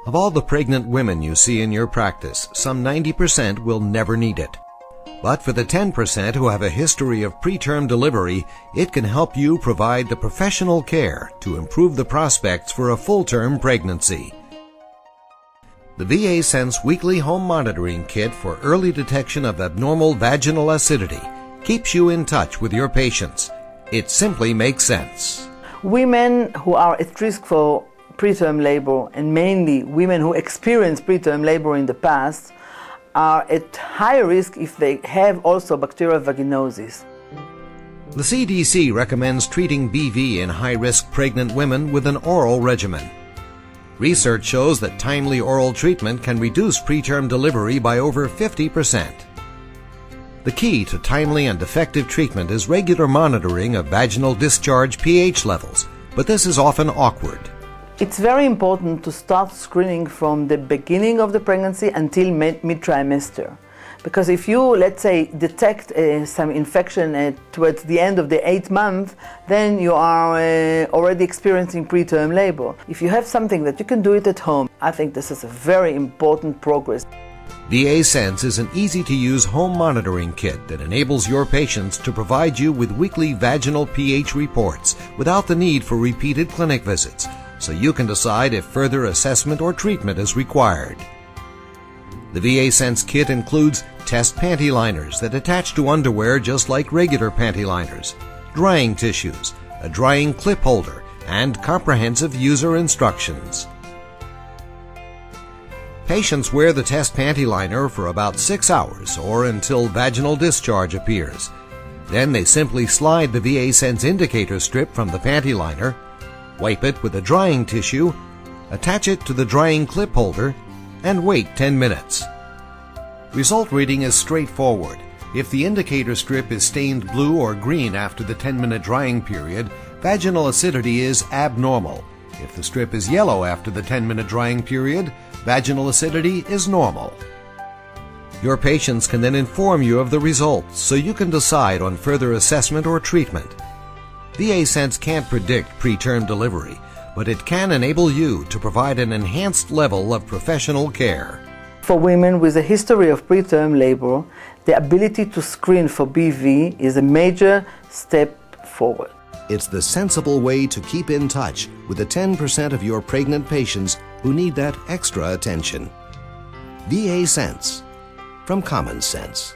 Of all the pregnant women you see in your practice, some 90% will never need it. But for the 10% who have a history of preterm delivery, it can help you provide the professional care to improve the prospects for a full-term pregnancy. The VA-Sense Weekly Home Monitoring Kit for early detection of abnormal vaginal acidity keeps you in touch with your patients. It simply makes sense. Women who are at risk for preterm labor, and mainly women who experience preterm labor in the past, are at high risk if they have also bacterial vaginosis. The CDC recommends treating BV in high-risk pregnant women with an oral regimen. Research shows that timely oral treatment can reduce preterm delivery by over 50%. The key to timely and effective treatment is regular monitoring of vaginal discharge pH levels, but this is often awkward. It's very important to start screening from the beginning of the pregnancy until mid-trimester. Because if you, let's say, detect some infection towards the end of the 8th month, then you are already experiencing preterm labor. If you have something that you can do it at home, I think this is a very important progress. VA-Sense is an easy-to-use home monitoring kit that enables your patients to provide you with weekly vaginal pH reports without the need for repeated clinic visits, so you can decide if further assessment or treatment is required. The VA-Sense kit includes test panty liners that attach to underwear just like regular panty liners, drying tissues, a drying clip holder, and comprehensive user instructions. Patients wear the test panty liner for about 6 hours or until vaginal discharge appears. Then they simply slide the VA-Sense indicator strip from the panty liner, wipe it with a drying tissue, attach it to the drying clip holder, and wait 10 minutes. Result reading is straightforward. If the indicator strip is stained blue or green after the 10-minute drying period, vaginal acidity is abnormal. If the strip is yellow after the 10-minute drying period, vaginal acidity is normal. Your patients can then inform you of the results so you can decide on further assessment or treatment. VA-Sense can't predict preterm delivery, but it can enable you to provide an enhanced level of professional care. For women with a history of preterm labor, the ability to screen for BV is a major step forward. It's the sensible way to keep in touch with the 10% of your pregnant patients who need that extra attention. VA-Sense from commonSense.